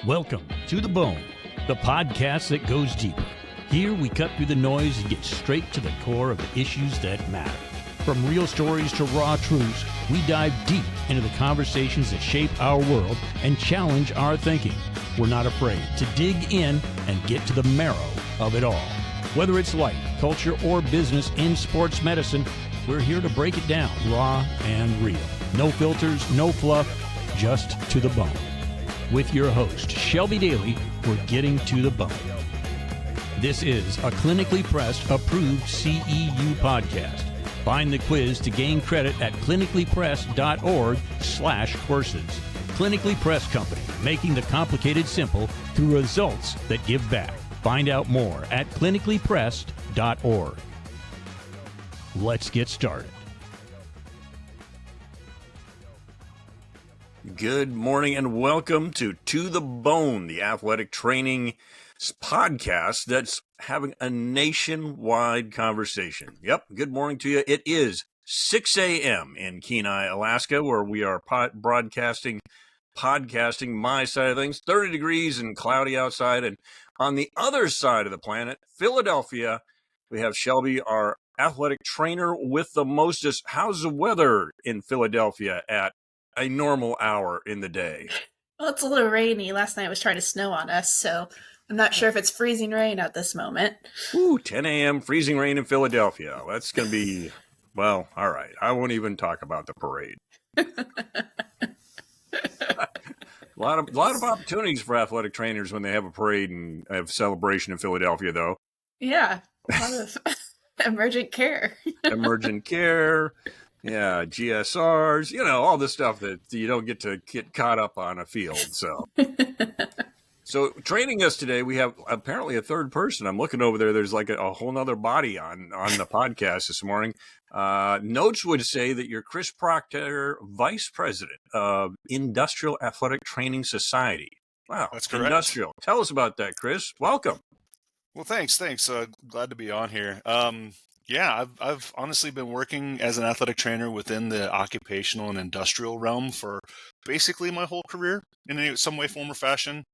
Welcome to The Bone, the podcast that goes deeper. Here we cut through the noise and get straight to the core of the issues that matter. From real stories to raw truths, we dive deep into the conversations that shape our world and challenge our thinking. We're not afraid to dig in and get to the marrow of it all. Whether it's life, culture, or business in sports medicine, we're here to break it down raw and real. No filters, no fluff, just to the bone. With your host, Shelby Daly, we're getting to the bone. This is a clinically pressed, approved CEU podcast. Find the quiz to gain credit at clinicallypressed.org/courses. Clinically Pressed Company, making the complicated simple through results that give back. Find out more at clinicallypressed.org. Let's get started. Good morning and welcome to the Bone, the athletic training podcast that's having a nationwide conversation. Yep, good morning to you. It is 6 a.m. in Kenai, Alaska, where we are podcasting my side of things. 30 degrees and cloudy outside. And on the other side of the planet, Philadelphia, we have Shelby, our athletic trainer with the mostest. How's the weather in Philadelphia at a normal hour in the day? Well, it's a little rainy. Last night was trying to snow on us, so I'm not sure if it's freezing rain at this moment. Ooh, 10 a.m. freezing rain in Philadelphia. That's going to be, well, all right. I won't even talk about the parade. A lot of opportunities for athletic trainers when they have a parade and have celebration in Philadelphia, though. Yeah, a lot of emergent care. Emergent care. Yeah, GSRs, all the stuff that you don't get to get caught up on a field. So training us today, we have apparently a third person. I'm looking over there. There's like a whole nother body on the podcast this morning. Notes would say that you're Chris Proctor, Vice President of Industrial Athletic Training Society. Wow, that's correct. Industrial. Tell us about that, Chris. Welcome. Well, thanks. Glad to be on here. Yeah, I've honestly been working as an athletic trainer within the occupational and industrial realm for basically my whole career in some way, form, or fashion.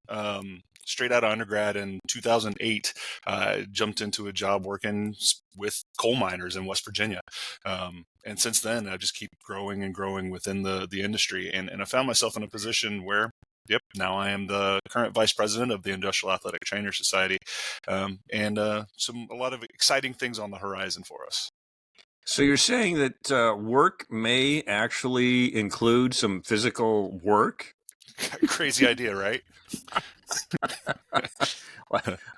Straight out of undergrad in 2008, I jumped into a job working with coal miners in West Virginia. And since then, I just keep growing and growing within the industry. And I found myself in a position where now I am the current vice president of the Industrial Athletic Trainer Society, and a lot of exciting things on the horizon for us. So you're saying that work may actually include some physical work? Crazy idea, right?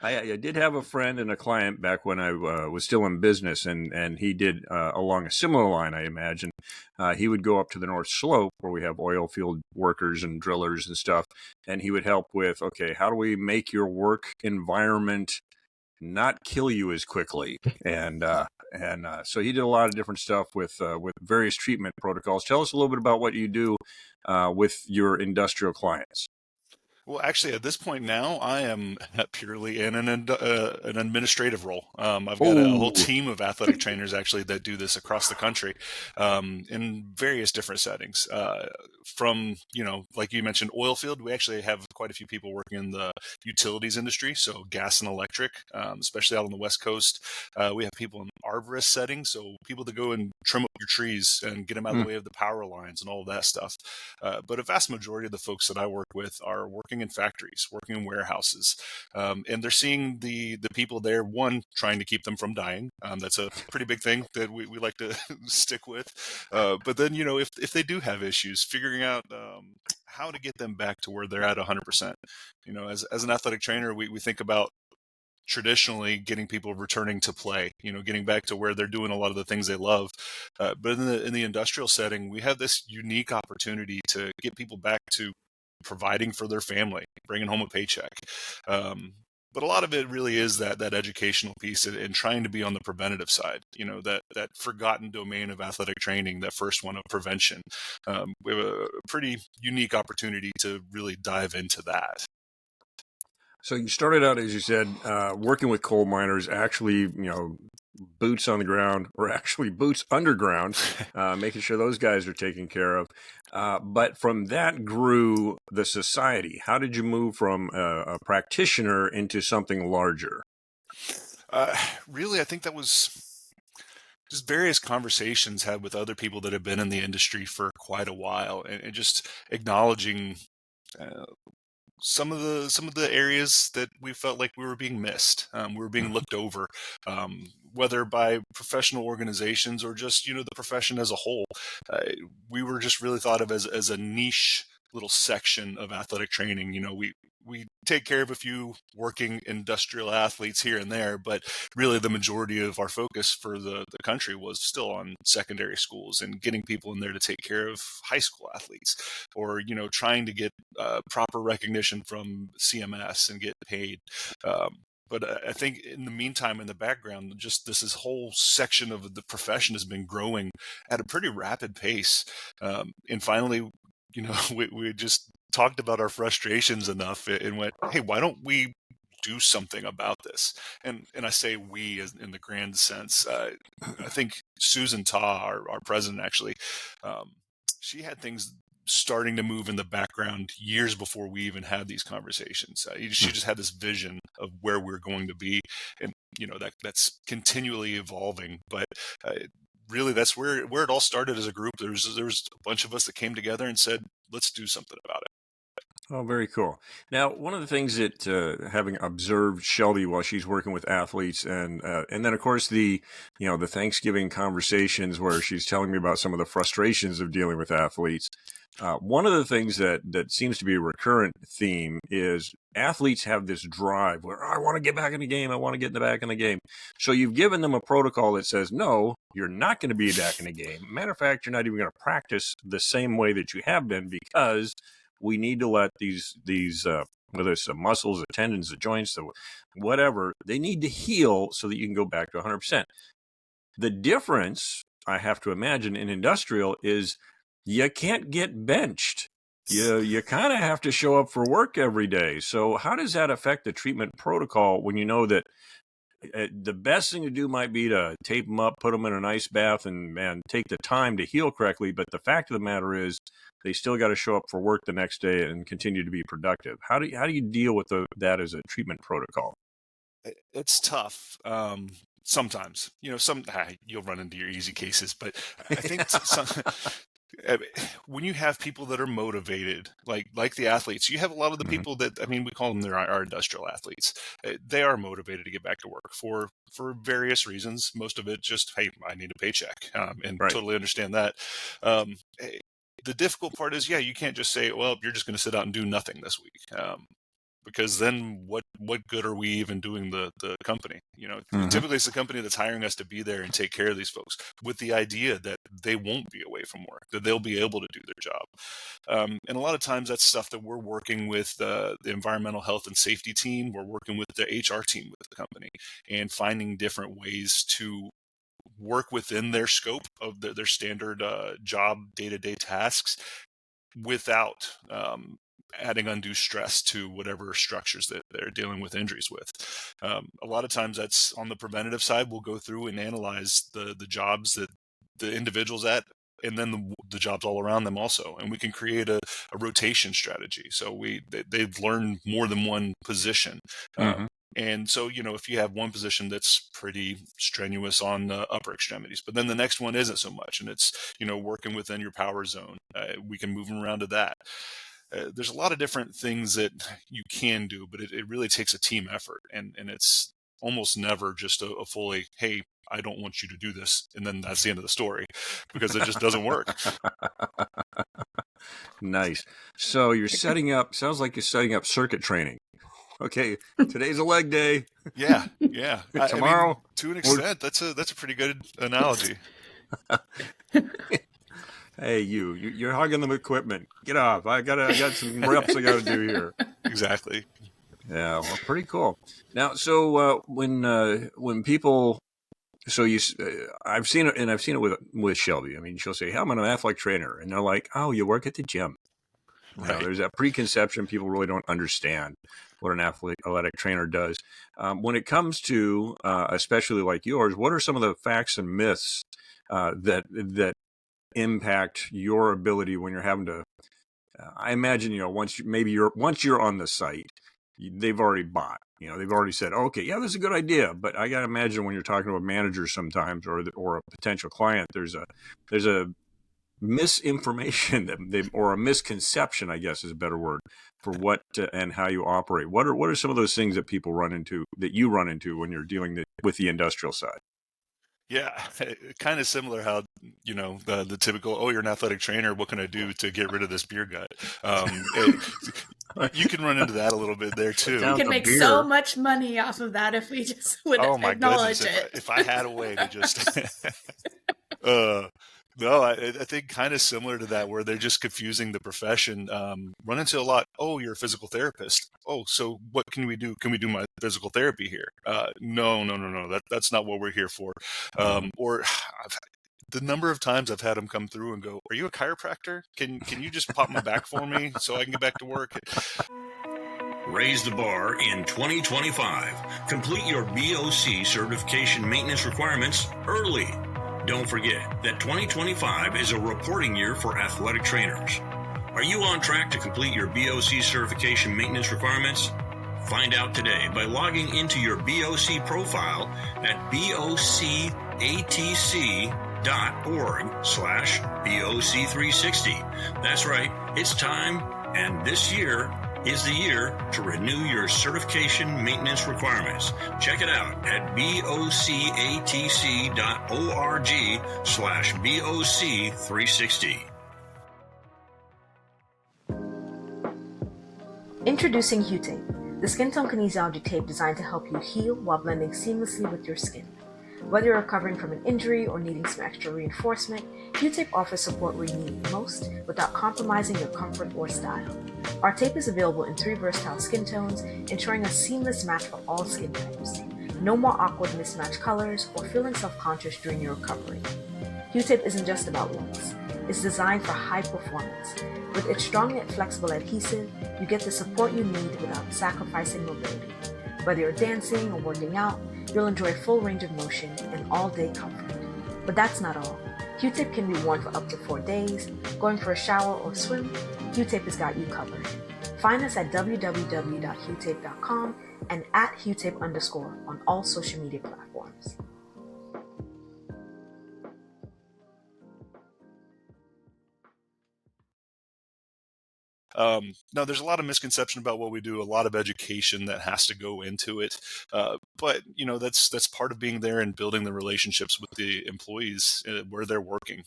I did have a friend and a client back when I was still in business, and he did along a similar line, I imagine. He would go up to the North Slope where we have oil field workers and drillers and stuff, and he would help with, okay, how do we make your work environment not kill you as quickly? And so he did a lot of different stuff with various treatment protocols. Tell us a little bit about what you do with your industrial clients. Well, actually, at this point now, I am purely in an administrative role. I've got a whole team of athletic trainers actually that do this across the country in various different settings. From, like you mentioned, oil field, we actually have quite a few people working in the utilities industry, so gas and electric, especially out on the West Coast. We have people in arborist settings, so people that go and trim up your trees and get them out of the way of the power lines and all of that stuff. But a vast majority of the folks that I work with are working in factories, working in warehouses, and they're seeing the people there, one, trying to keep them from dying. That's a pretty big thing that we like to stick with. But then, if they do have issues, figuring out how to get them back to where they're at 100%. As an athletic trainer, we think about traditionally getting people returning to play, getting back to where they're doing a lot of the things they love. But in the industrial setting, we have this unique opportunity to get people back to providing for their family, bringing home a paycheck. But a lot of it really is that educational piece and trying to be on the preventative side, that forgotten domain of athletic training, that first one of prevention. We have a pretty unique opportunity to really dive into that. So you started out, as you said, working with coal miners, actually, boots on the ground, or actually boots underground, making sure those guys are taken care of. But from that grew the society. How did you move from a practitioner into something larger? Really, I think that was just various conversations had with other people that have been in the industry for quite a while, and just acknowledging uh, some of the areas that we felt like we were being missed, we were being looked over, whether by professional organizations or just the profession as a whole. Uh, we were just really thought of as a niche little section of athletic training. We take care of a few working industrial athletes here and there, but really the majority of our focus for the country was still on secondary schools and getting people in there to take care of high school athletes, or trying to get proper recognition from CMS and get paid. But I think in the meantime, in the background, just this whole section of the profession has been growing at a pretty rapid pace. And finally, we just talked about our frustrations enough and went, hey, why don't we do something about this? And I say we as in the grand sense. I think Susan Ta, our president, actually, she had things starting to move in the background years before we even had these conversations. She just had this vision of where we're going to be, and that's continually evolving. But really, that's where it all started as a group. There was a bunch of us that came together and said, let's do something about it. Oh, very cool. Now, one of the things that, having observed Shelby while she's working with athletes, and then of course the Thanksgiving conversations where she's telling me about some of the frustrations of dealing with athletes. One of the things that seems to be a recurrent theme is athletes have this drive where I want to get back in the game. I want to get back in the game. So you've given them a protocol that says, no, you're not going to be back in the game. Matter of fact, you're not even going to practice the same way that you have been, because we need to let these whether it's the muscles, the tendons, the joints, the whatever, they need to heal so that you can go back to 100%. The difference, I have to imagine, in industrial is you can't get benched. You kind of have to show up for work every day. So how does that affect the treatment protocol when you know that the best thing to do might be to tape them up, put them in an ice bath, and take the time to heal correctly. But the fact of the matter is, they still got to show up for work the next day and continue to be productive. How do you deal with that as a treatment protocol? It's tough. Sometimes, you'll run into your easy cases, but I think when you have people that are motivated, like the athletes, you have a lot of the people that, we call them our industrial athletes. They are motivated to get back to work for various reasons. Most of it just, hey, I need a paycheck, and Right. totally understand that. The difficult part is, you can't just say, well, you're just going to sit out and do nothing this week. Because then what good are we even doing the company? Typically it's the company that's hiring us to be there and take care of these folks, with the idea that they won't be away from work, that they'll be able to do their job. And a lot of times that's stuff that we're working with the environmental health and safety team. We're working with the HR team with the company and finding different ways to work within their scope of their standard job day-to-day tasks without adding undue stress to whatever structures that they're dealing with injuries with. A lot of times that's on the preventative side. We'll go through and analyze the jobs that the individual's at, and then the jobs all around them also. And we can create a rotation strategy. So they've learned more than one position. And so, if you have one position that's pretty strenuous on the upper extremities, but then the next one isn't so much, and it's, working within your power zone, we can move them around to that. There's a lot of different things that you can do, but it really takes a team effort, and it's almost never just a fully, hey, I don't want you to do this, and then that's the end of the story, because it just doesn't work. Nice. So you're sounds like you're setting up circuit training. Okay, today's a leg day. Yeah. Tomorrow, to an extent, that's a pretty good analogy. Hey, you're hugging the equipment. Get off. I got some reps I got to do here. Exactly. Yeah, well, pretty cool. Now, so when people, I've seen it with Shelby. She'll say, hey, I'm an athletic trainer, and they're like, oh, you work at the gym. Right. There's that preconception. People really don't understand what an athletic trainer does. When it comes to, especially like yours, what are some of the facts and myths that impact your ability when you're having to? I imagine, once you're on the site, they've already bought. They've already said, okay, yeah, this is a good idea. But I got to imagine when you're talking to a manager sometimes, or a potential client, there's a misinformation or a misconception, I guess is a better word, for what and how you operate. What are some of those things that you run into when you're dealing with the industrial side? Yeah, kind of similar how, the typical, oh, you're an athletic trainer. What can I do to get rid of this beer gut? You can run into that a little bit there too. We Down can the make beer. so much money off of that if we just would Oh my acknowledge goodness. it. If I had a way to just, uh, no, I think kind of similar to that, where they're just confusing the profession. Run into a lot. Oh, you're a physical therapist. Oh, so what can we do? Can we do my physical therapy here? No. That's not what we're here for. Or the number of times I've had them come through and go, "Are you a chiropractor? Can you just pop my back for me so I can get back to work?" Raise the bar in 2025. Complete your BOC certification maintenance requirements early. Don't forget that 2025 is a reporting year for athletic trainers. Are you on track to complete your BOC certification maintenance requirements? Find out today by logging into your BOC profile at bocatc.org/BOC360. That's right, it's time, and this year is the year to renew your certification maintenance requirements. Check it out at bocatc.org/BOC360. Introducing Q-Tape, the skin tone kinesiology tape designed to help you heal while blending seamlessly with your skin. Whether you're recovering from an injury or needing some extra reinforcement, Q-Tape offers support where you need it most without compromising your comfort or style. Our tape is available in 3 versatile skin tones, ensuring a seamless match for all skin types. No more awkward mismatched colors or feeling self-conscious during your recovery. Q-Tape isn't just about looks. It's designed for high performance. With its strong yet flexible adhesive, you get the support you need without sacrificing mobility. Whether you're dancing or working out, you'll enjoy full range of motion and all-day comfort. But that's not all. Q-Tape can be worn for up to 4 days. Going for a shower or swim, Q-Tape has got you covered. Find us at www.qtape.com and at qtape_ on all social media platforms. Now, there's a lot of misconception about what we do, a lot of education that has to go into it. But that's part of being there and building the relationships with the employees where they're working.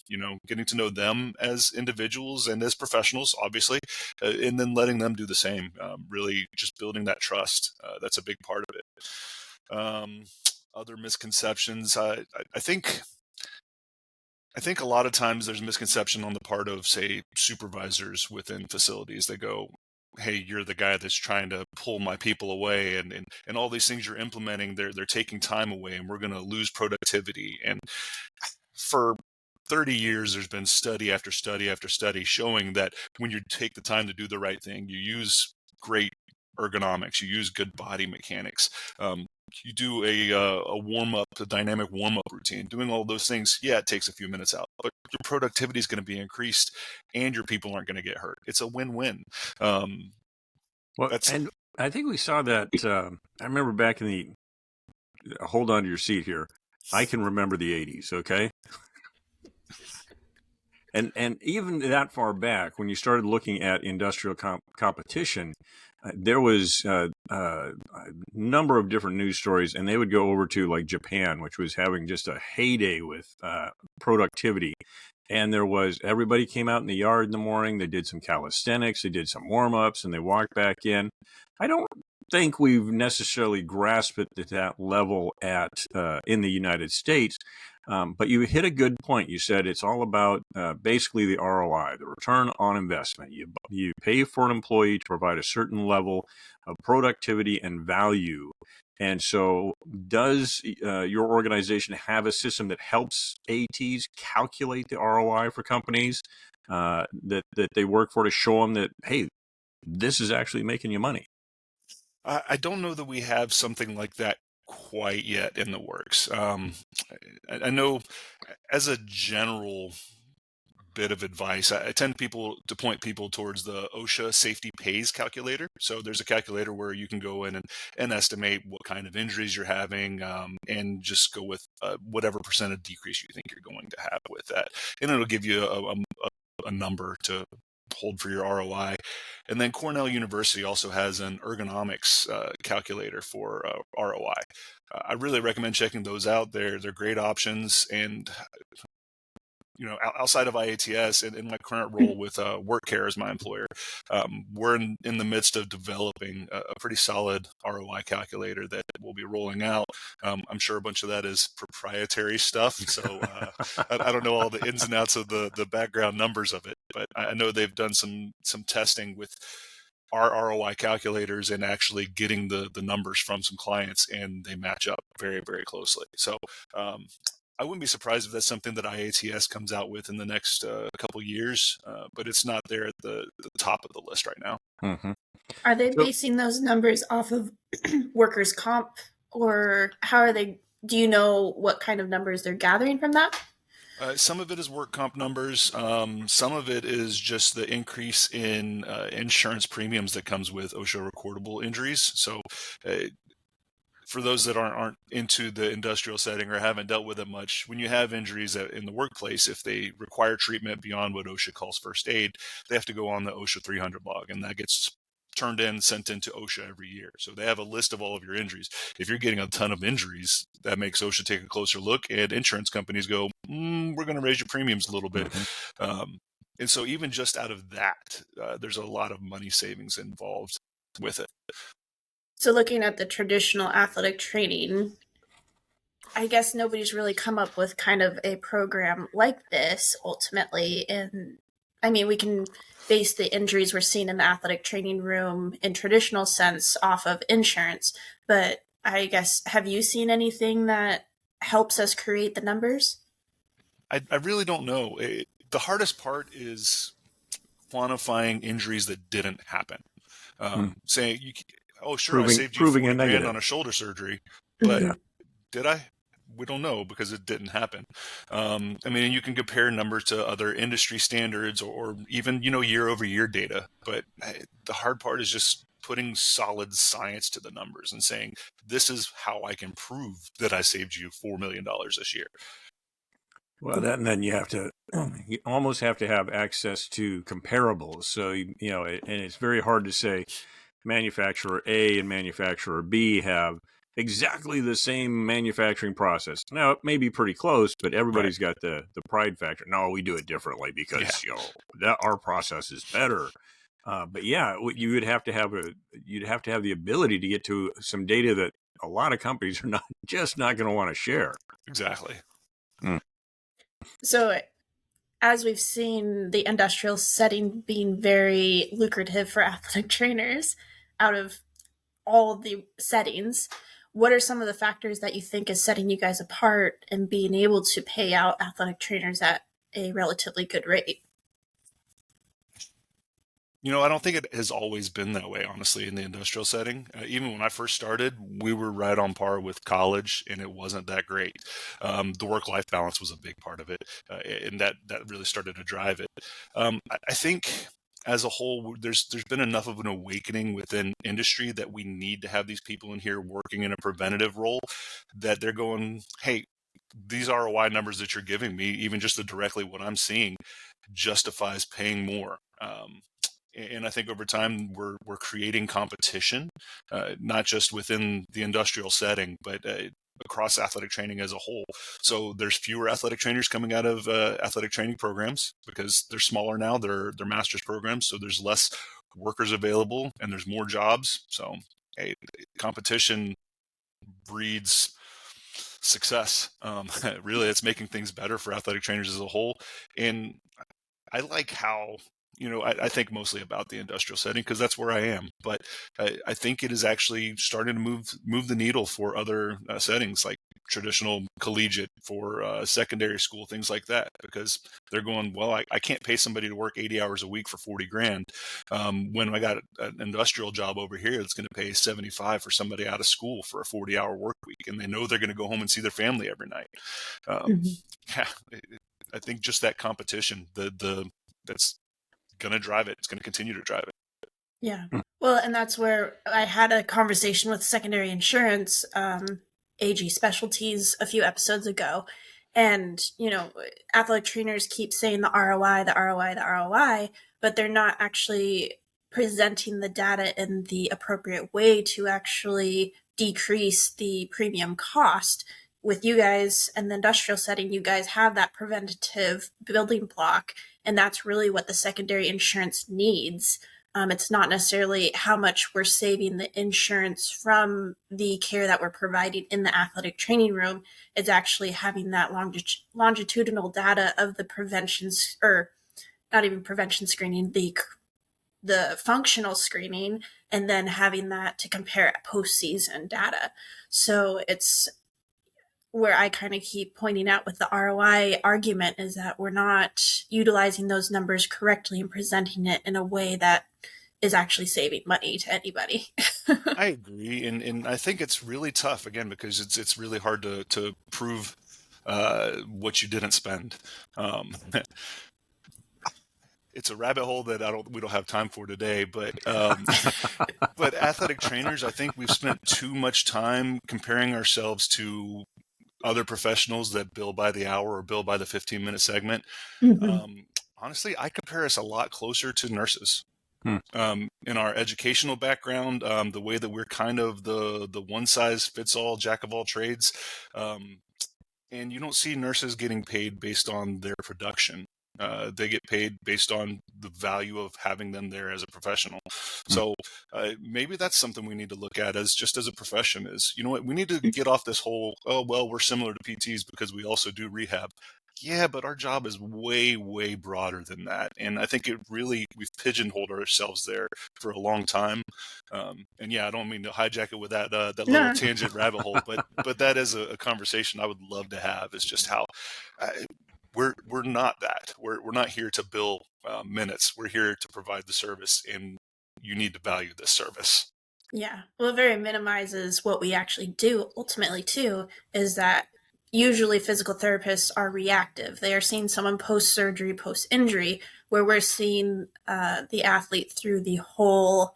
Getting to know them as individuals and as professionals, obviously, and then letting them do the same. Really, just building that trust. That's a big part of it. Other misconceptions, I think. I think a lot of times there's a misconception on the part of, say, supervisors within facilities. They go, hey, you're the guy that's trying to pull my people away, and all these things you're implementing, they're taking time away, and we're going to lose productivity. And for 30 years, there's been study after study after study showing that when you take the time to do the right thing, you use great ergonomics, you use good body mechanics. You do a warm-up, a dynamic warm-up routine. Doing all those things, yeah, it takes a few minutes out, but your productivity is going to be increased and your people aren't going to get hurt. It's a win-win. And I think we saw that. I remember back in the, hold on to your seat here. I can remember the 80s, okay? And even that far back, when you started looking at industrial competition, there was a number of different news stories, and they would go over to like Japan, which was having just a heyday with productivity. And everybody came out in the yard in the morning. They did some calisthenics, they did some warm-ups, and they walked back in. I don't think we've necessarily grasped it at that level in the United States. But you hit a good point. You said it's all about basically the ROI, the return on investment. You pay for an employee to provide a certain level of productivity and value. And so does your organization have a system that helps ATs calculate the ROI for companies? that they work for to show them that, hey, this is actually making you money? I don't know that we have something like that quite yet in the works. I know as a general bit of advice, I tend to point people towards the OSHA safety pays calculator. So there's a calculator where you can go in and estimate what kind of injuries you're having, and just go with whatever percentage decrease you think you're going to have with that. And it'll give you a number to hold for your ROI. And then Cornell University also has an ergonomics calculator for ROI. I really recommend checking those out. They're great options. And outside of IATS and in my current role with WorkCare as my employer, we're in the midst of developing a pretty solid ROI calculator that we'll be rolling out. I'm sure a bunch of that is proprietary stuff, so I don't know all the ins and outs of the background numbers of it, but I know they've done some testing with our ROI calculators and actually getting the numbers from some clients, and they match up very, very closely. So I wouldn't be surprised if that's something that IATS comes out with in the next couple years, but it's not there at the top of the list right now. Mm-hmm. Are they basing those numbers off of workers' comp, or how are they? Do you know what kind of numbers they're gathering from that? Some of it is work comp numbers. Some of it is just the increase in insurance premiums that comes with OSHA recordable injuries. So for those that aren't into the industrial setting or haven't dealt with it much, when you have injuries in the workplace, if they require treatment beyond what OSHA calls first aid, they have to go on the OSHA 300 log, and that gets sent into OSHA every year. So they have a list of all of your injuries. If you're getting a ton of injuries, that makes OSHA take a closer look, and insurance companies go, we're going to raise your premiums a little bit. Mm-hmm. And so even just out of that, there's a lot of money savings involved with it. So looking at the traditional athletic training, I guess nobody's really come up with kind of a program like this ultimately. And I mean, we can base the injuries we're seeing in the athletic training room in traditional sense off of insurance. But I guess, have you seen anything that helps us create the numbers? I really don't know. The hardest part is quantifying injuries that didn't happen. Saying, oh, sure, I saved you $40,000 on a shoulder surgery, but did I? We don't know because it didn't happen. I mean, you can compare numbers to other industry standards or even, year over year data. But the hard part is just putting solid science to the numbers and saying, this is how I can prove that I saved you $4 million this year. Well, and then you almost have to have access to comparables. So, and it's very hard to say manufacturer A and manufacturer B have exactly the same manufacturing process. Now, it may be pretty close, but everybody's got the pride factor. No, we do it differently because, our process is better. But yeah, you'd have to have the ability to get to some data that a lot of companies are not going to want to share. Exactly. So as we've seen the industrial setting being very lucrative for athletic trainers out of all of the settings, what are some of the factors that you think is setting you guys apart and being able to pay out athletic trainers at a relatively good rate? I don't think it has always been that way, honestly, in the industrial setting. Even when I first started, we were right on par with college, and it wasn't that great. The work-life balance was a big part of it, and that really started to drive it. I think as a whole, there's been enough of an awakening within industry that we need to have these people in here working in a preventative role that they're going, hey, these ROI numbers that you're giving me, even just directly what I'm seeing, justifies paying more. And I think over time we're creating competition, not just within the industrial setting, but across athletic training as a whole. So there's fewer athletic trainers coming out of athletic training programs because they're smaller now. They're master's programs, so there's less workers available and there's more jobs. So competition breeds success. Really, it's making things better for athletic trainers as a whole. And I like how I think mostly about the industrial setting because that's where I am. But I think it is actually starting to move the needle for other settings like traditional collegiate, for secondary school, things like that, because they're going, well, I can't pay somebody to work 80 hours a week for 40 grand. When I got an industrial job over here that's going to pay 75 for somebody out of school for a 40-hour work week, and they know they're going to go home and see their family every night. Yeah, I think just that competition, that's going to drive it. It's going to continue to drive it. Yeah. Well, and that's where I had a conversation with secondary insurance, AG Specialties, a few episodes ago. And, athletic trainers keep saying the ROI, the ROI, the ROI, but they're not actually presenting the data in the appropriate way to actually decrease the premium cost. With you guys in the industrial setting, you guys have that preventative building block, and that's really what the secondary insurance needs. It's not necessarily how much we're saving the insurance from the care that we're providing in the athletic training room. It's actually having that longitudinal data of the preventions, or not even prevention screening, the functional screening, and then having that to compare postseason data. So it's where I kind of keep pointing out with the ROI argument is that we're not utilizing those numbers correctly and presenting it in a way that is actually saving money to anybody. I agree. And I think it's really tough, again, because it's really hard to prove what you didn't spend. It's a rabbit hole that we don't have time for today, but athletic trainers, I think we've spent too much time comparing ourselves to other professionals that bill by the hour or bill by the 15-minute segment. Honestly, I compare us a lot closer to nurses. In our educational background, the way that we're kind of the one-size-fits-all jack of all trades, and you don't see nurses getting paid based on their production. They get paid based on the value of having them there as a professional. So maybe that's something we need to look at as a profession is, you know what, we need to get off this whole, oh, well, we're similar to PTs because we also do rehab. Yeah, but our job is way, way broader than that. And I think we've pigeonholed ourselves there for a long time. And yeah, I don't mean to hijack it with that little tangent rabbit hole, but that is a conversation I would love to have, is just how we're not that. We're not here to bill minutes. We're here to provide the service, and you need to value this service. Yeah. Well, it very minimizes what we actually do ultimately too, is that usually physical therapists are reactive. They are seeing someone post-surgery, post-injury, where we're seeing the athlete through the whole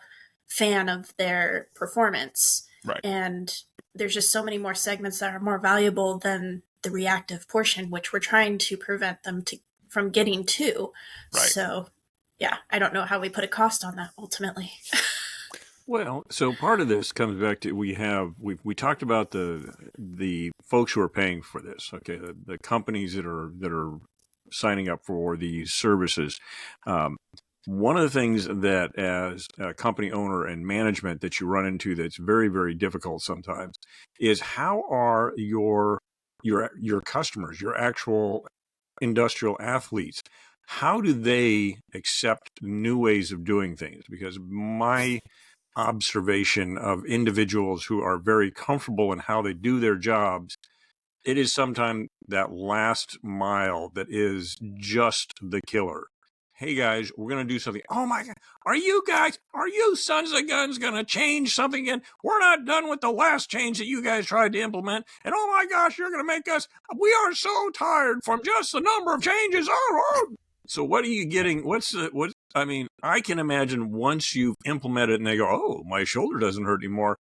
fan of their performance. Right. And there's just so many more segments that are more valuable than the reactive portion, which we're trying to prevent them from getting to. Right. So, yeah, I don't know how we put a cost on that ultimately. Well, so part of this comes back to we talked about the folks who are paying for this. Okay, the companies that are signing up for these services. One of the things that as a company owner and management that you run into that's very, very difficult sometimes is how are your customers, your actual industrial athletes, how do they accept new ways of doing things? Because my observation of individuals who are very comfortable in how they do their jobs, it is sometimes that last mile that is just the killer. Hey guys, we're going to do something. Oh my God, are you sons of guns going to change something again? We're not done with the last change that you guys tried to implement. And oh my gosh, you're going to make us, we are so tired from just the number of changes. So what are you getting? I can imagine once you've implemented and they go, oh, my shoulder doesn't hurt anymore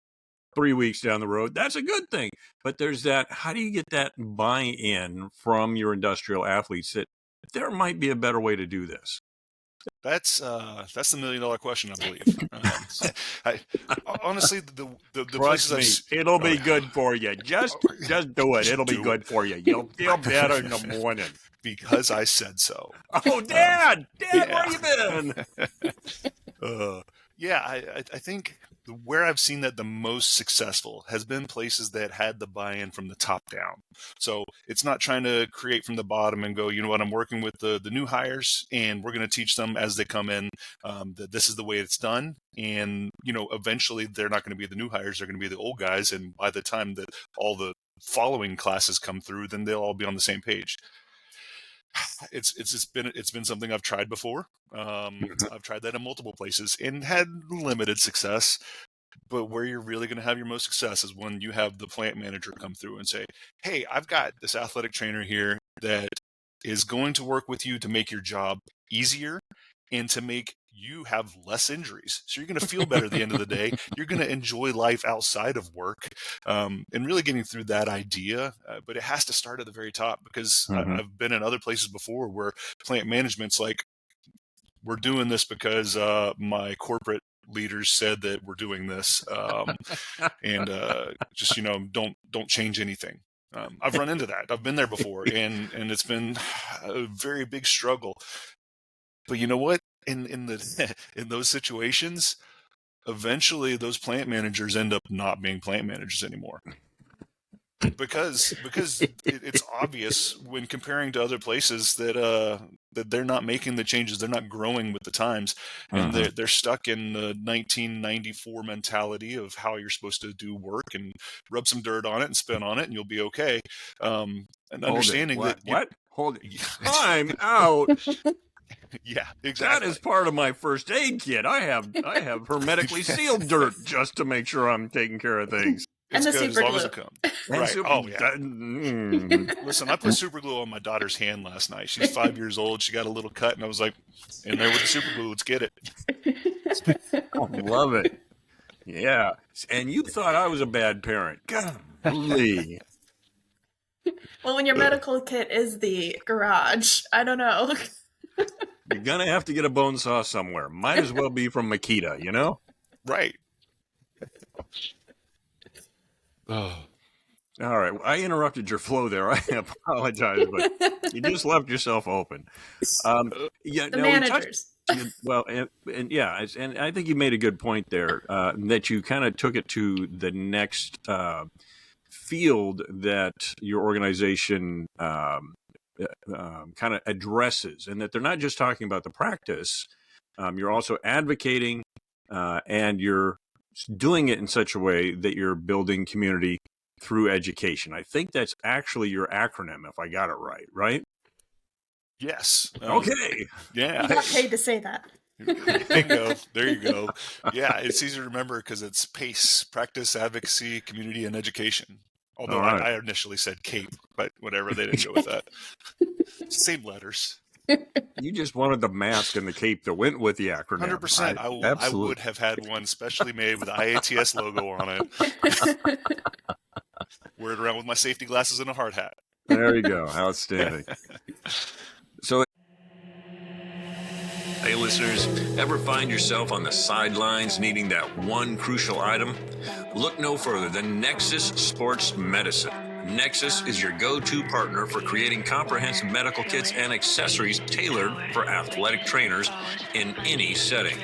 3 weeks down the road. That's a good thing. But there's that, how do you get that buy-in from your industrial athletes that there might be a better way to do this? That's the $1 million question, I believe. Honestly, the places it'll be good for you. Just do it. It'll be good for you. You'll feel better in the morning. Because I said so. Oh, Dad, where you been? I think where I've seen that the most successful has been places that had the buy-in from the top down. So it's not trying to create from the bottom and go, you know what, I'm working with the new hires and we're going to teach them as they come in that this is the way it's done. And, eventually they're not going to be the new hires. They're going to be the old guys. And by the time that all the following classes come through, then they'll all be on the same page. It's been something I've tried before. I've tried that in multiple places and had limited success. But where you're really going to have your most success is when you have the plant manager come through and say, "Hey, I've got this athletic trainer here that is going to work with you to make your job easier and to make you have less injuries. So you're going to feel better at the end of the day. You're going to enjoy life outside of work," and really getting through that idea. But it has to start at the very top, because I've been in other places before where plant management's like, "We're doing this because my corporate leaders said that we're doing this, and just don't change anything." I've run into that. I've been there before, and it's been a very big struggle. But you know what? In those situations, eventually those plant managers end up not being plant managers anymore. Because it's obvious when comparing to other places that they're not making the changes, they're not growing with the times, and they're stuck in the 1994 mentality of how you're supposed to do work, and rub some dirt on it and spin on it and you'll be okay. And understanding that Hold it. Time out. Yeah, exactly. That is part of my first aid kit. I have hermetically sealed dirt just to make sure I'm taking care of things. And It's the good as super long glue. as it comes. Right. Oh, yeah. Listen, I put super glue on my daughter's hand last night. She's 5 years old. She got a little cut, and I was like, "In there with the super glue. Let's get it." I love it. Yeah. And you thought I was a bad parent. Golly. Well, when your medical kit is the garage, I don't know. You're going to have to get a bone saw somewhere. Might as well be from Makita, you know? Right. Oh. All right. I interrupted your flow there. I apologize, but you just left yourself open. The managers. Well, and yeah, and I think you made a good point there, that you kind of took it to the next field that your organization kind of addresses, and that they're not just talking about the practice. You're also advocating, and you're doing it in such a way that you're building community through education. I think that's actually your acronym, if I got it right, right? Yes. Okay. Yeah. You got paid to say that. Bingo. There you go. Yeah, it's easy to remember because it's PACE, Practice, Advocacy, Community, and Education. Although right. I initially said CAPE, but whatever, they didn't go with that. Same letters. You just wanted the mask and the cape that went with the acronym. 100%. I would have had one specially made with the IATS logo on it. Wear it around with my safety glasses and a hard hat. There you go. Outstanding. So, hey, listeners, ever find yourself on the sidelines needing that one crucial item? Look no further than Nexus Sports Medicine. Nexus is your go-to partner for creating comprehensive medical kits and accessories tailored for athletic trainers in any setting.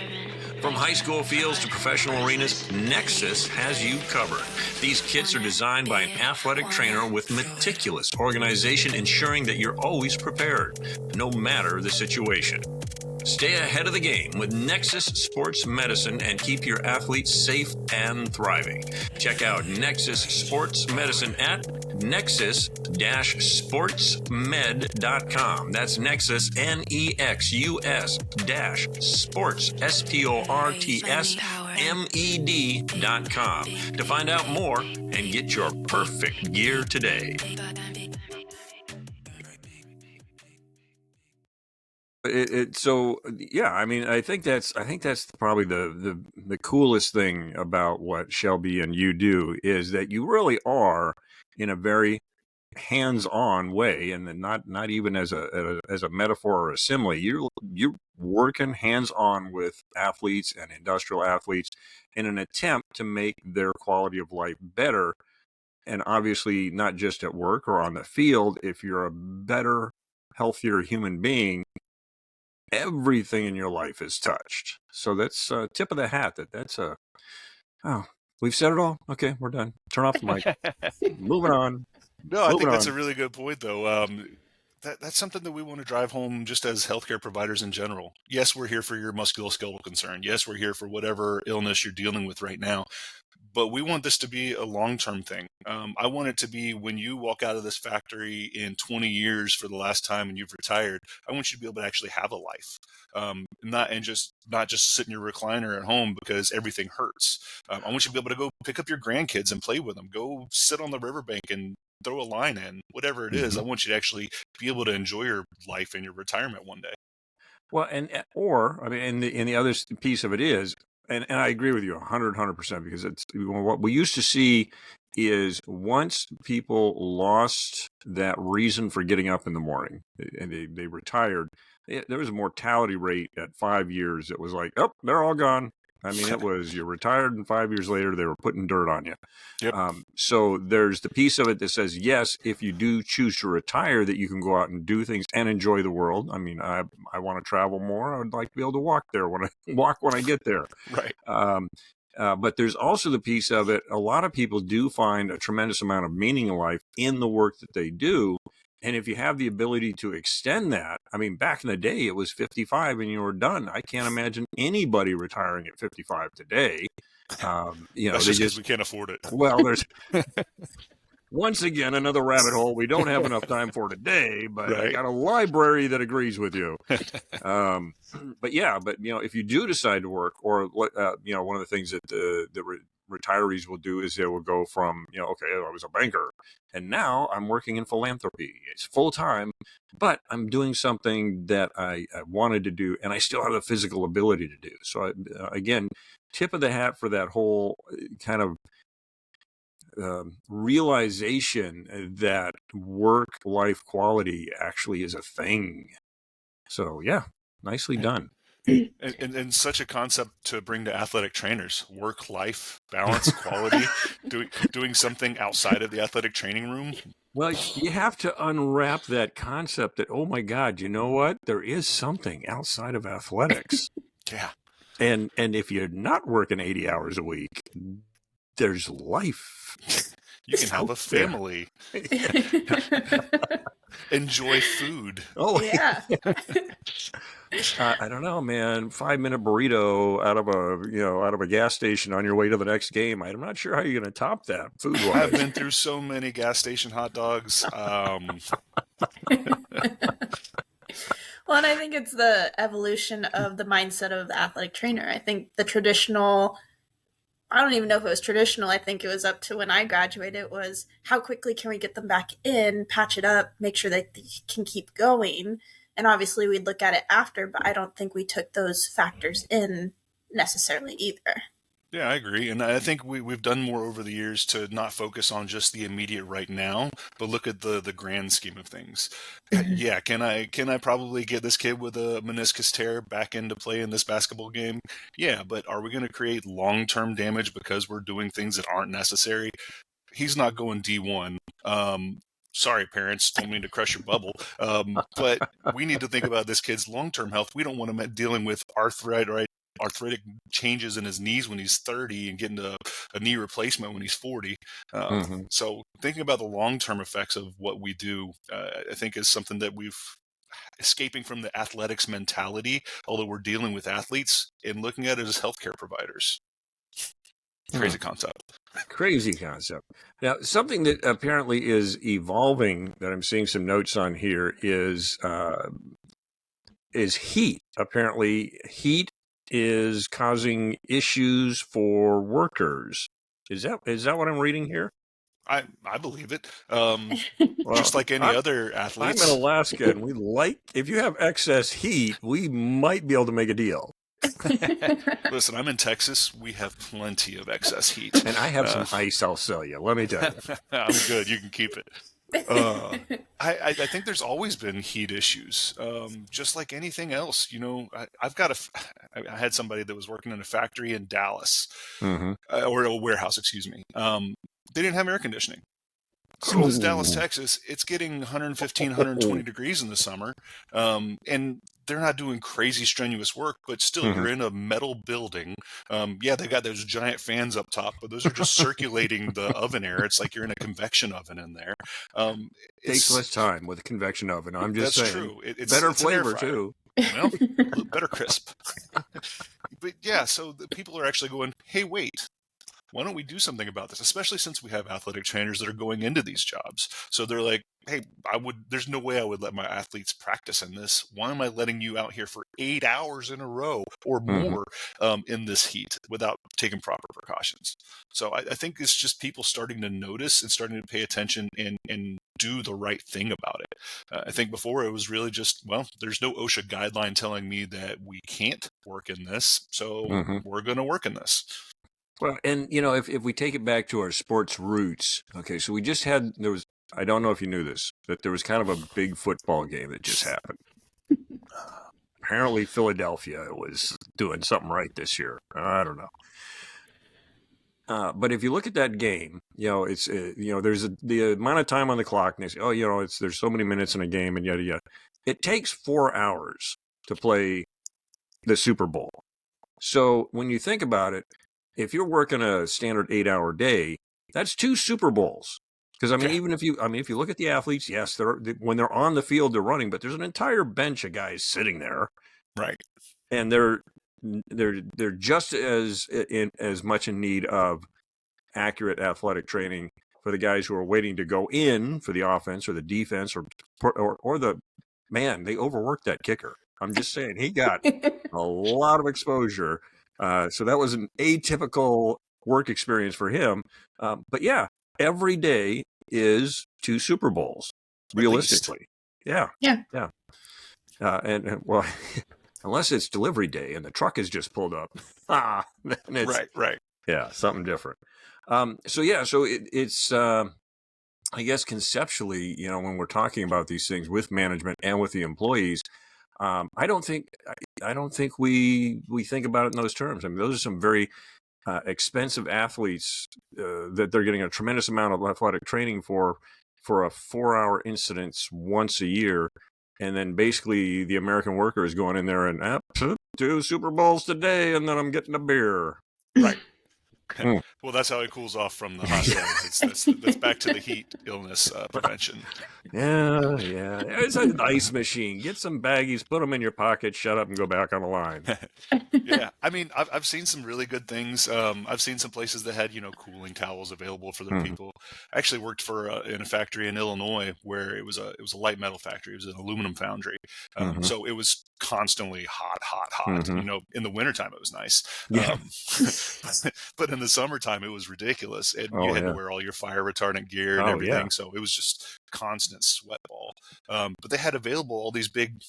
From high school fields to professional arenas, Nexus has you covered. These kits are designed by an athletic trainer with meticulous organization, ensuring that you're always prepared, no matter the situation. Stay ahead of the game with Nexus Sports Medicine and keep your athletes safe and thriving. Check out Nexus Sports Medicine at nexus-sportsmed.com. That's Nexus, NEXUS-sports, SPORTSMED.com to find out more and get your perfect gear today. So yeah, I mean, I think that's probably the coolest thing about what Shelby and you do is that you really are in a very hands-on way, and then not even as a metaphor or a simile. You're working hands-on with athletes and industrial athletes in an attempt to make their quality of life better, and obviously not just at work or on the field. If you're a better, healthier human being, everything in your life is touched. So that's tip of the hat. We've said it all. Okay, we're done. Turn off the mic. Moving on. No, I think that's a really good point, though. That's something that we want to drive home just as healthcare providers in general. Yes, we're here for your musculoskeletal concern. Yes, we're here for whatever illness you're dealing with right now. but we want this to be a long-term thing. I want it to be when you walk out of this factory in 20 years for the last time and you've retired, I want you to be able to actually have a life. Not just sit in your recliner at home because everything hurts. I want you to be able to go pick up your grandkids and play with them. Go sit on the riverbank and throw a line in, whatever it is. I want you to actually be able to enjoy your life and your retirement one day. Well, and the other piece of it is, and I agree with you 100%, because it's what we used to see is once people lost that reason for getting up in the morning and they retired, there was a mortality rate at 5 years. It was like, oh, they're all gone. I mean, it was, you're retired, and 5 years later, they were putting dirt on you. Yep. So there's the piece of it that says, yes, if you do choose to retire, that you can go out and do things and enjoy the world. I mean, I want to travel more. I would like to be able to walk when I get there. Right. But there's also the piece of it. A lot of people do find a tremendous amount of meaning in life in the work that they do. And if you have the ability to extend that, I mean, back in the day, it was 55 and you were done. I can't imagine anybody retiring at 55 today. That's just because we can't afford it. Well, there's once again another rabbit hole we don't have enough time for today, but Right. I got a library that agrees with you. But if you do decide to work, or one of the things that the retirees will do is they will go from, okay, I was a banker and now I'm working in philanthropy. It's full time, but I'm doing something that I wanted to do and I still have the physical ability to do. So again, tip of the hat for that whole kind of realization that work-life quality actually is a thing. So yeah, nicely done. And such a concept to bring to athletic trainers: work-life balance, quality, doing something outside of the athletic training room. Well, you have to unwrap that concept that, oh my God, you know what? There is something outside of athletics. Yeah. And if you're not working 80 hours a week, there's life. You can have a family. Enjoy food. Oh Yeah. I don't know, man. 5-minute burrito out of a gas station on your way to the next game. I'm not sure how you're going to top that food wise. I've been through so many gas station hot dogs. Well, and I think it's the evolution of the mindset of the athletic trainer. I think the traditional, I don't even know if it was traditional. I think it was up to when I graduated. It was how quickly can we get them back in, patch it up, make sure that they can keep going. And obviously we'd look at it after, but I don't think we took those factors in necessarily either. Yeah, I agree. And I think we've done more over the years to not focus on just the immediate right now, but look at the grand scheme of things. Yeah, can I probably get this kid with a meniscus tear back into play in this basketball game? Yeah, but are we going to create long-term damage because we're doing things that aren't necessary? He's not going D1. Sorry, parents, don't mean to crush your bubble. But we need to think about this kid's long-term health. We don't want him dealing with arthritic changes in his knees when he's 30 and getting a knee replacement when he's 40. So thinking about the long-term effects of what we do, I think is something that we've escaping from the athletics mentality, although we're dealing with athletes, and looking at it as healthcare providers. Crazy concept. Crazy concept. Now, something that apparently is evolving that I'm seeing some notes on here is heat. Apparently, heat is causing issues for workers. Is that what I'm reading here? I believe it. Just like any other athletes. I'm in Alaska, and if you have excess heat, we might be able to make a deal. Listen, I'm in Texas. We have plenty of excess heat. And I have some ice I'll sell you. Let me tell you. I'm good. You can keep it. I think there's always been heat issues, just like anything else. I had somebody that was working in a factory in Dallas, or a warehouse, excuse me. They didn't have air conditioning. So it's Dallas, Texas. It's getting 115, 120 degrees in the summer, and they're not doing crazy strenuous work, but still, you're in a metal building. Yeah, they got those giant fans up top, but those are just circulating the oven air. It's like you're in a convection oven in there. Takes less time with a convection oven. I'm just saying. That's true. It's better it's flavor too. Well, better crisp. But yeah, so the people are actually going, hey, wait. why don't we do something about this? Especially since we have athletic trainers that are going into these jobs. So they're like, hey, there's no way I would let my athletes practice in this. Why am I letting you out here for 8 hours in a row or more in this heat without taking proper precautions? So I think it's just people starting to notice and starting to pay attention and do the right thing about it. I think before it was really just, well, there's no OSHA guideline telling me that we can't work in this, so we're going to work in this. Well, and if we take it back to our sports roots, okay, so I don't know if you knew this, but there was kind of a big football game that just happened. Apparently Philadelphia was doing something right this year. I don't know. But if you look at that game, it's there's the amount of time on the clock, and they say, there's so many minutes in a game, and yada yada. It takes 4 hours to play the Super Bowl. So when you think about it, if you're working a standard 8-hour day, that's 2 Super Bowls. Because even if you look at the athletes, yes, when they're on the field, they're running, but there's an entire bench of guys sitting there, right? And they're just as much in need of accurate athletic training for the guys who are waiting to go in for the offense or the defense or the man. They overworked that kicker. I'm just saying he got a lot of exposure. So that was an atypical work experience for him. But yeah, every day is 2 Super Bowls, realistically. Yeah. And well, unless it's delivery day and the truck is just pulled up, then it's right. Yeah, something different. So it's I guess conceptually, when we're talking about these things with management and with the employees, I don't think we think about it in those terms. I mean, those are some very expensive athletes that they're getting a tremendous amount of athletic training for a 4-hour incidence once a year. And then basically the American worker is going in there and 2 Super Bowls today, and then I'm getting a beer. Right. Well, that's how it cools off from the hot zone. That's back to the heat illness prevention. Yeah. It's an ice machine. Get some baggies, put them in your pocket, shut up, and go back on the line. Yeah, I mean, I've seen some really good things. I've seen some places that had cooling towels available for their people. I actually worked in a factory in Illinois where it was a light metal factory. It was an aluminum foundry, so it was constantly hot. In the wintertime it was nice. Yeah. But in the summertime it was ridiculous, and you had to wear all your fire retardant gear and everything. Yeah. So it was just constant sweat ball. But they had available all these big,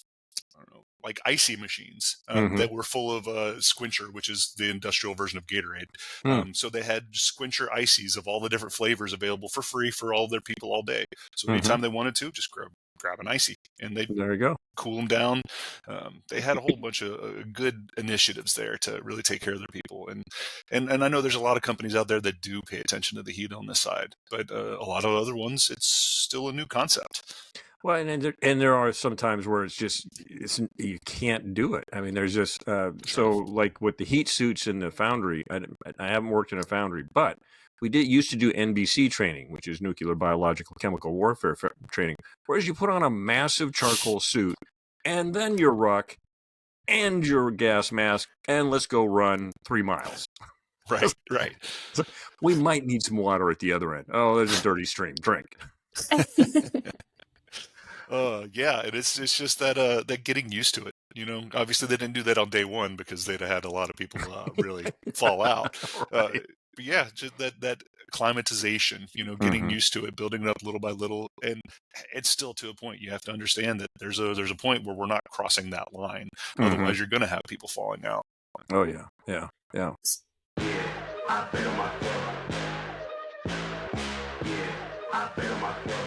I don't know, like icy machines that were full of Squincher, which is the industrial version of Gatorade. So they had Squincher ices of all the different flavors available for free for all their people all day. So anytime they wanted to, just grab an icy, and they there you go, cool them down. They had a whole bunch of good initiatives there to really take care of their people, and I know there's a lot of companies out there that do pay attention to the heat on this side, but a lot of other ones, it's still a new concept. Well, and there are some times where you can't do it. I mean, there's just so like with the heat suits in the foundry. I haven't worked in a foundry, but we used to do NBC training, which is nuclear, biological, chemical warfare training. Whereas you put on a massive charcoal suit and then your ruck and your gas mask, and let's go run 3 miles. Right. So we might need some water at the other end. Oh, there's a dirty stream. Drink. Yeah, and it's just that getting used to it. Obviously they didn't do that on day one because they'd have had a lot of people really fall out. Right. But yeah, just that acclimatization, getting used to it, building it up little by little, and it's still to a point. You have to understand that there's a point where we're not crossing that line. Otherwise, you're going to have people falling out. Oh yeah.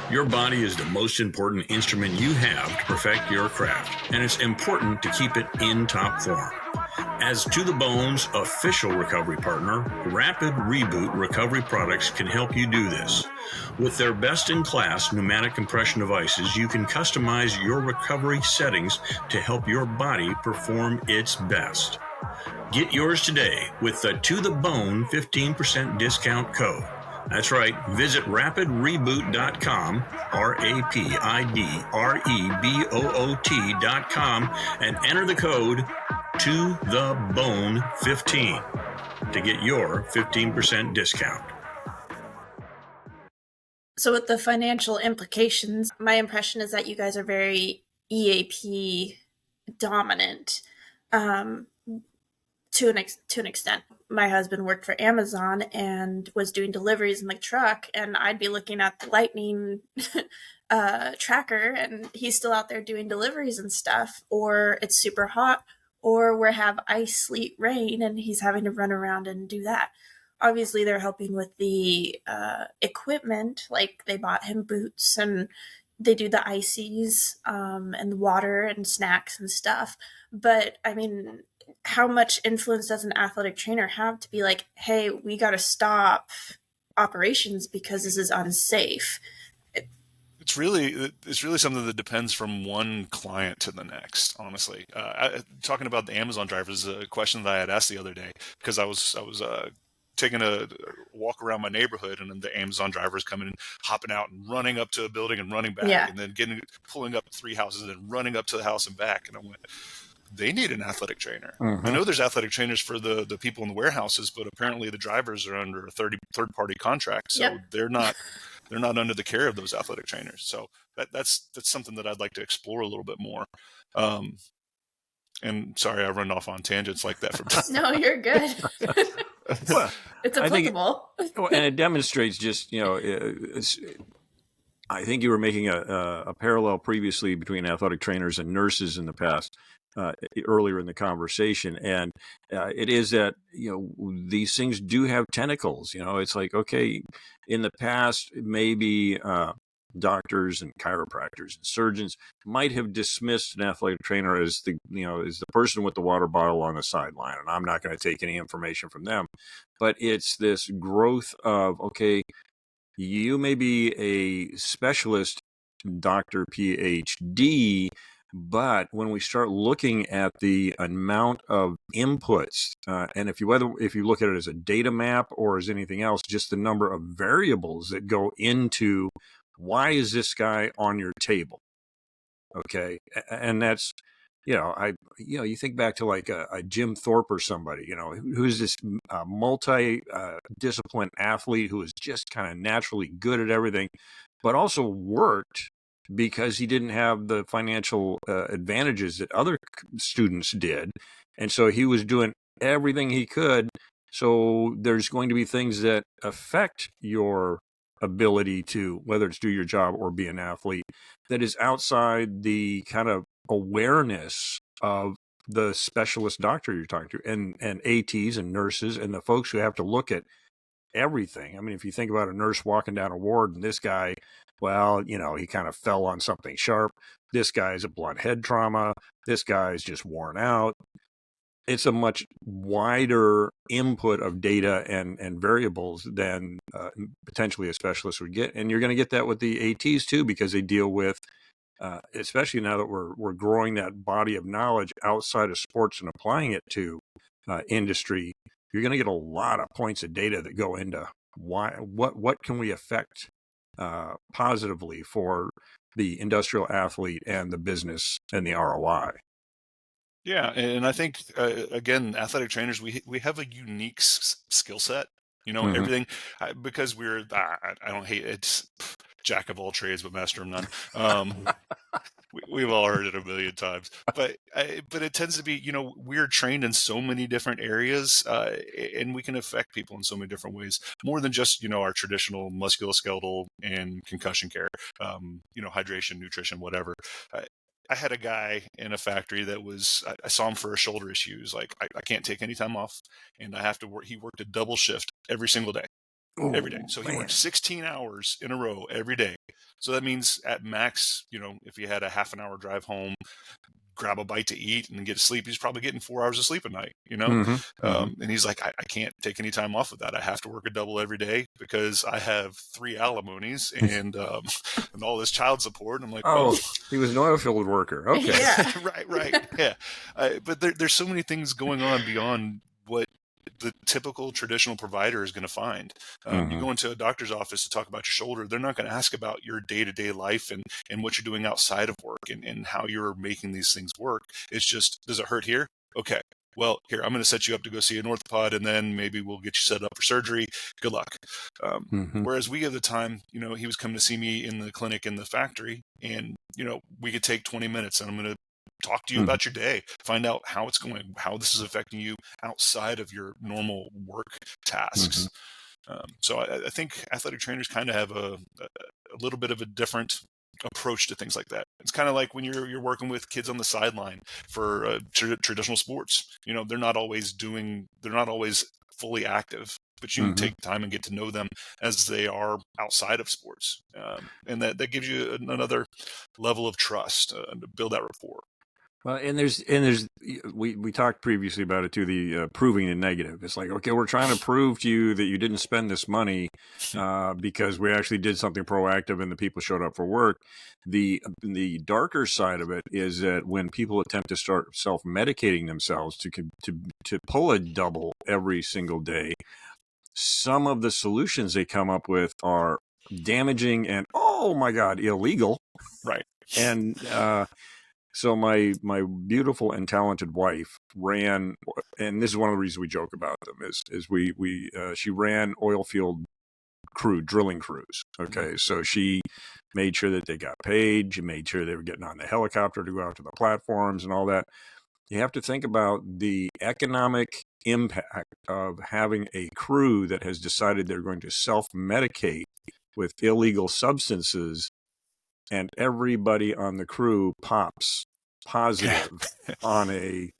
Your body is the most important instrument you have to perfect your craft, and it's important to keep it in top form. As To The Bone's official recovery partner, Rapid Reboot Recovery Products can help you do this. With their best-in-class pneumatic compression devices, you can customize your recovery settings to help your body perform its best. Get yours today with the To The Bone 15% discount code. That's right. Visit rapidreboot.com, RAPIDREBOOT.com, and enter the code TOTHEBONE15. to get your 15% discount. So with the financial implications, my impression is that you guys are very EAP dominant. To an extent. My husband worked for Amazon and was doing deliveries in the truck, and I'd be looking at the Lightning tracker, and he's still out there doing deliveries and stuff, or it's super hot, or we have ice, sleet, rain, and he's having to run around and do that. Obviously, they're helping with the equipment, like they bought him boots and they do the ices and the water and snacks and stuff. But I mean, how much influence does an athletic trainer have to be like, hey, we got to stop operations because this is unsafe? It's really something that depends from one client to the next, honestly. Talking about the Amazon drivers, a question that I had asked the other day, because I was taking a walk around my neighborhood, and then the Amazon drivers coming and hopping out and running up to a building and running back, and then pulling up 3 houses and running up to the house and back. And I went, they need an athletic trainer. I know there's athletic trainers for the people in the warehouses, but apparently the drivers are under a third-party contract, so they're not under the care of those athletic trainers. So that's something that I'd like to explore a little bit more. And sorry, I run off on tangents like that. No, you're good. Well, it's applicable. And it demonstrates just, I think you were making a parallel previously between athletic trainers and nurses in the past, earlier in the conversation. And it is that, these things do have tentacles. It's like, okay, in the past, maybe doctors and chiropractors and surgeons might have dismissed an athletic trainer as the person with the water bottle on the sideline, and I'm not going to take any information from them. But it's this growth of, okay, you may be a specialist doctor, PhD, but when we start looking at the amount of inputs, and if you look at it as a data map or as anything else, just the number of variables that go into why is this guy on your table? Okay, and that's you think back to like a Jim Thorpe or somebody, who's this multi-discipline athlete who is just kind of naturally good at everything, but also worked because he didn't have the financial advantages that other students did. And so he was doing everything he could. So there's going to be things that affect your ability to, whether it's do your job or be an athlete, that is outside the kind of awareness of the specialist doctor you're talking to, and ATs and nurses and the folks who have to look at everything. I mean, if you think about a nurse walking down a ward and this guy, well, he kind of fell on something sharp. This guy's a blunt head trauma. This guy's just worn out. It's a much wider input of data and variables than potentially a specialist would get. And you're going to get that with the ATs too, because they deal with, especially now that we're growing that body of knowledge outside of sports and applying it to industry, you're going to get a lot of points of data that go into what can we affect positively for the industrial athlete and the business and the ROI. Yeah, and I think again, athletic trainers, we have a unique skill set. Everything because we're I don't hate it's jack of all trades but master of none. We've all heard it a million times, but it tends to be, we're trained in so many different areas, and we can affect people in so many different ways, more than just, our traditional musculoskeletal and concussion care, hydration, nutrition, whatever. I had a guy in a factory that I saw him for a shoulder issue. He was like, I can't take any time off, and I have to work. He worked a double shift every single day. Every day. So he worked 16 hours in a row every day. So that means at max, if you had a half an hour drive home, grab a bite to eat and get to sleep, he's probably getting 4 hours of sleep a night, and he's like, I can't take any time off of that. I have to work a double every day because I have 3 alimonies and and all this child support. And I'm like, he was an oil field worker. Okay. Yeah. right. Yeah. But there's so many things going on beyond what the typical traditional provider is going to find. You go into a doctor's office to talk about your shoulder, they're not going to ask about your day-to-day life and what you're doing outside of work and how you're making these things work. It's just, does it hurt here? Okay. well, here, I'm going to set you up to go see an orthopod, and then maybe we'll get you set up for surgery. Good luck. Whereas we at the time, he was coming to see me in the clinic in the factory, and, we could take 20 minutes, and I'm going to talk to you about your day, find out how it's going, how this is affecting you outside of your normal work tasks. So I think athletic trainers kind of have a little bit of a different approach to things like that. It's kind of like when you're working with kids on the sideline for traditional sports. They're not always fully active, but you can take time and get to know them as they are outside of sports, and that gives you another level of trust to build that rapport. Well, and we talked previously about it too, the proving the negative. It's like, okay, we're trying to prove to you that you didn't spend this money because we actually did something proactive and the people showed up for work. The darker side of it is that when people attempt to start self-medicating themselves to pull a double every single day, some of the solutions they come up with are damaging and, oh my God, illegal. Right. And so my beautiful and talented wife ran, and this is one of the reasons we joke about them, is she ran oil field drilling crews. Okay, so she made sure that they got paid. She made sure they were getting on the helicopter to go out to the platforms and all that. You have to think about the economic impact of having a crew that has decided they're going to self-medicate with illegal substances, and everybody on the crew pops positive on a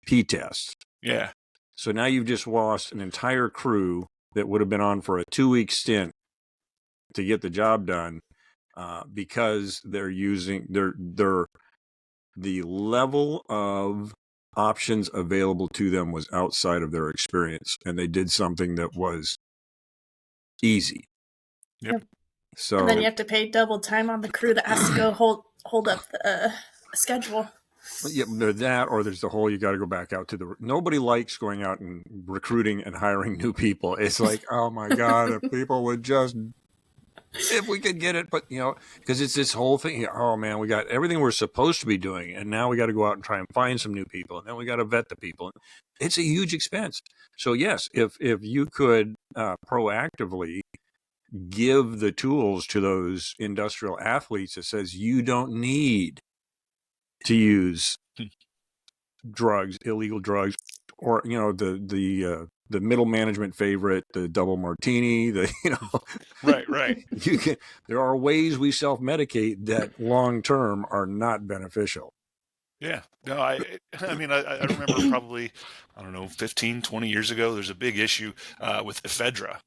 P-test. Yeah. So now you've just lost an entire crew that would have been on for a 2-week stint to get the job done because they're using the level of options available to them was outside of their experience, and they did something that was easy. Yep. So and then you have to pay double time on the crew that has to go hold up the schedule. Yeah, there's that, or there's the whole you got to go back out to nobody likes going out and recruiting and hiring new people. It's like, oh my God, if people would just, if we could get it, but because it's this whole thing. Oh man, we got everything we're supposed to be doing, and now we got to go out and try and find some new people, and then we got to vet the people. It's a huge expense. So yes, if you could proactively give the tools to those industrial athletes that says you don't need to use drugs, illegal drugs, or the middle management favorite, the double martini, right. You can. There are ways we self-medicate that long term are not beneficial. Yeah. No, I remember probably, 15, 20 years ago, there's a big issue with ephedra,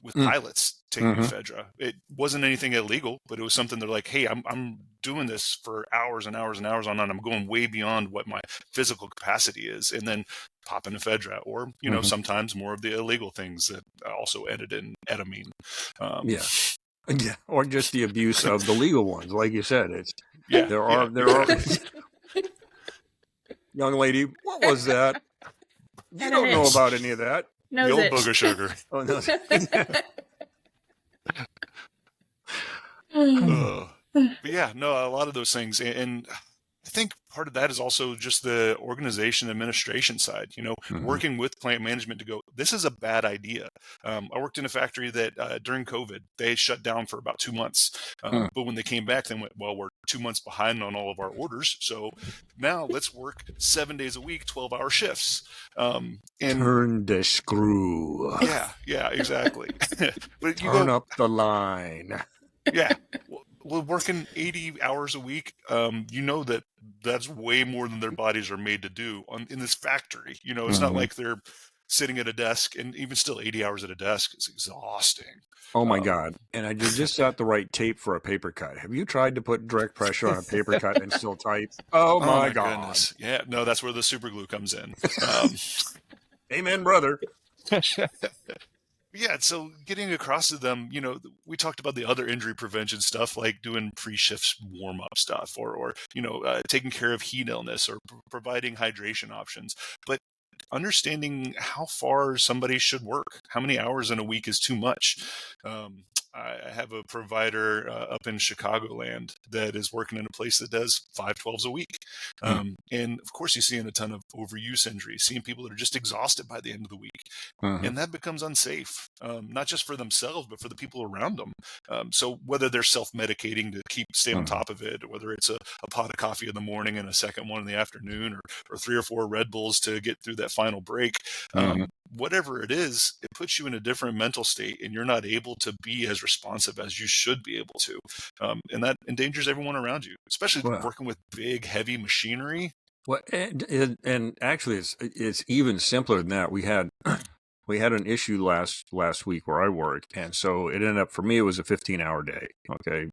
with pilots taking ephedra. It wasn't anything illegal, but it was something they're like, hey, I'm doing this for hours and hours and hours on end. I'm going way beyond what my physical capacity is. And then popping ephedra, or, sometimes more of the illegal things that also ended in etamine. Yeah. Or just the abuse of the legal ones. Like you said, there are young lady, what was that? You don't know about any of that. Knows the old it. booger sugar. Oh, no. But yeah, no, a lot of those things. And I think part of that is also just the organization administration side, working with plant management to go, this is a bad idea. I worked in a factory that during COVID, they shut down for about 2 months. But when they came back, they went, well, we're 2 months behind on all of our orders. So now let's work 7 days a week, 12-hour shifts. And turn the screw. Yeah, exactly. But turn up the line. Yeah. Well, working 80 hours a week, that's way more than their bodies are made to do in this factory. It's not like they're sitting at a desk, and even still 80 hours at a desk is exhausting. Oh my God. And I just got the right tape for a paper cut. Have you tried to put direct pressure on a paper cut and still type? Oh my God. Goodness. Yeah, no, that's where the super glue comes in. Amen, brother. Yeah, so getting across to them, we talked about the other injury prevention stuff, like doing pre-shift warm-up stuff, or taking care of heat illness, or providing hydration options. But understanding how far somebody should work, how many hours in a week is too much. I have a provider up in Chicagoland that is working in a place that does 512s a week. And of course, you're seeing a ton of overuse injuries, seeing people that are just exhausted by the end of the week. And that becomes unsafe, not just for themselves, but for the people around them. So whether they're self-medicating to stay on top of it, or whether it's a pot of coffee in the morning and a second one in the afternoon, or 3 or 4 Red Bulls to get through that final break, whatever it is, it puts you in a different mental state, and you're not able to be as responsive as you should be able to. And that endangers everyone around you, especially working with big, heavy machinery. Well, and actually, it's even simpler than that. We had an issue last week where I worked, and so it ended up, for me, it was a 15-hour day. Okay,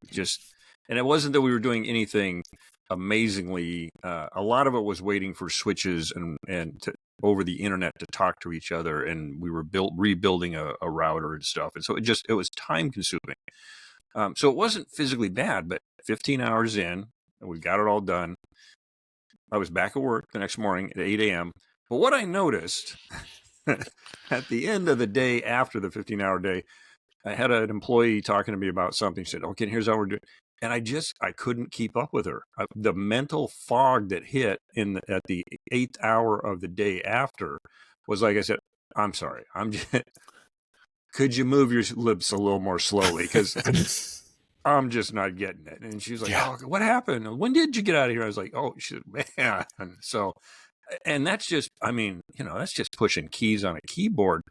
and it wasn't that we were doing anything amazingly. A lot of it was waiting for switches and over the internet to talk to each other, and we were rebuilding a router and stuff, and so it was time consuming. So it wasn't physically bad, but 15 hours in, and we got it all done. I was back at work the next morning at 8 a.m. But what I noticed at the end of the day, after the 15-hour day, I had an employee talking to me about something. She said, "Okay, here's how we're doing." And I couldn't keep up with her. The mental fog that hit at the 8th hour of the day after was like I said, "I'm sorry. Could you move your lips a little more slowly? Because I'm just not getting it." And she was like, "Oh, what happened? When did you get out of here?" I was like, "Oh," she said, "Man." So, and that's just, that's just pushing keys on a keyboard,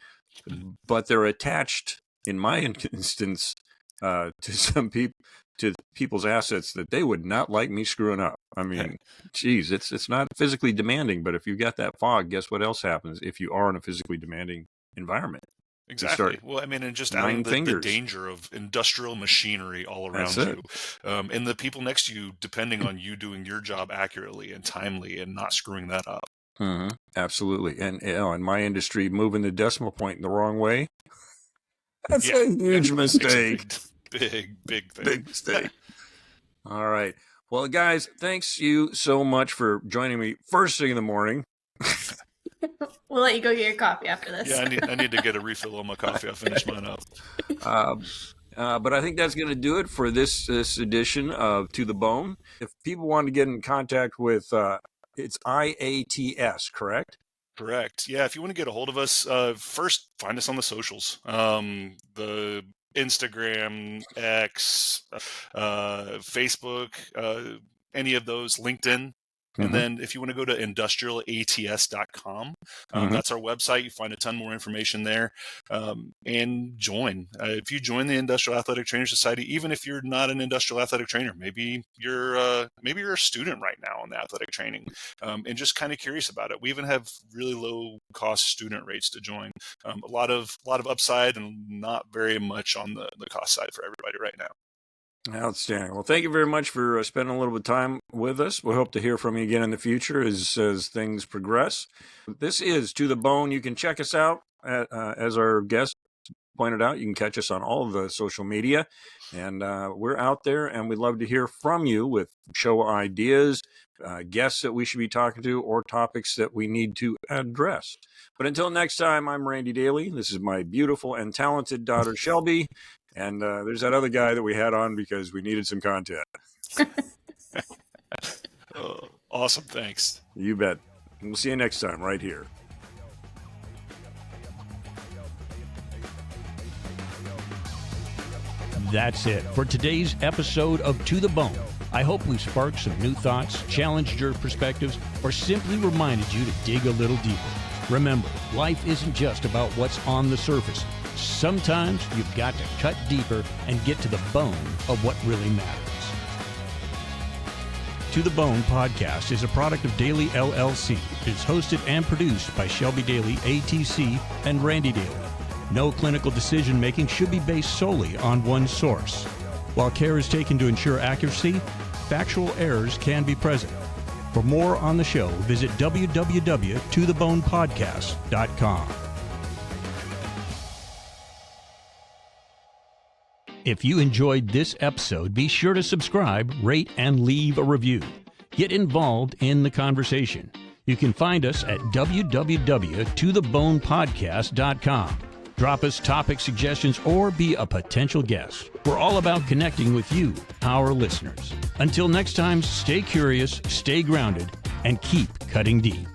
but they're attached, in my instance, to people's assets that they would not like me screwing up. I mean, geez, it's not physically demanding, but if you got that fog, guess what else happens if you are in a physically demanding environment? Exactly. Well, I mean, and just out of the danger of industrial machinery all around you, and the people next to you, depending on you doing your job accurately and timely and not screwing that up. Absolutely. And in my industry, moving the decimal point in the wrong way, that's a huge mistake. Big thing. Big mistake. All right. Well, guys, thanks you so much for joining me first thing in the morning. We'll let you go get your coffee after this. Yeah, I need to get a refill on my coffee. I'll finish mine up. But I think that's going to do it for this edition of To the Bone. If people want to get in contact with, it's IATS, correct? Correct. Yeah, if you want to get a hold of us, first find us on the socials. The Instagram, X, Facebook, any of those, LinkedIn. And then if you want to go to industrialats.com, that's our website. You find a ton more information there, and join. If you join the Industrial Athletic Trainer Society, even if you're not an industrial athletic trainer, maybe you're a student right now in the athletic training, and just kind of curious about it. We even have really low cost student rates to join. A lot of upside and not very much on the cost side for everybody right now. Outstanding. Well, thank you very much for spending a little bit of time with us. We hope to hear from you again in the future as things progress. This is To the Bone. You can check us out, as our guest pointed out. You can catch us on all of the social media. And we're out there, and we'd love to hear from you with show ideas, guests that we should be talking to, or topics that we need to address. But until next time, I'm Randy Daly. This is my beautiful and talented daughter, Shelby. And there's that other guy that we had on because we needed some content. Awesome. Thanks. You bet. We'll see you next time right here. That's it for today's episode of To the Bone. I hope we've sparked some new thoughts, challenged your perspectives, or simply reminded you to dig a little deeper. Remember, life isn't just about what's on the surface. Sometimes you've got to cut deeper and get to the bone of what really matters. To the Bone podcast is a product of Daly LLC. It's hosted and produced by Shelby Daly, ATC, and Randy Daly. No clinical decision-making should be based solely on one source. While care is taken to ensure accuracy, factual errors can be present. For more on the show, visit www.tothebonepodcast.com. If you enjoyed this episode, be sure to subscribe, rate, and leave a review. Get involved in the conversation. You can find us at www.tothebonepodcast.com. Drop us topic suggestions or be a potential guest. We're all about connecting with you, our listeners. Until next time, stay curious, stay grounded, and keep cutting deep.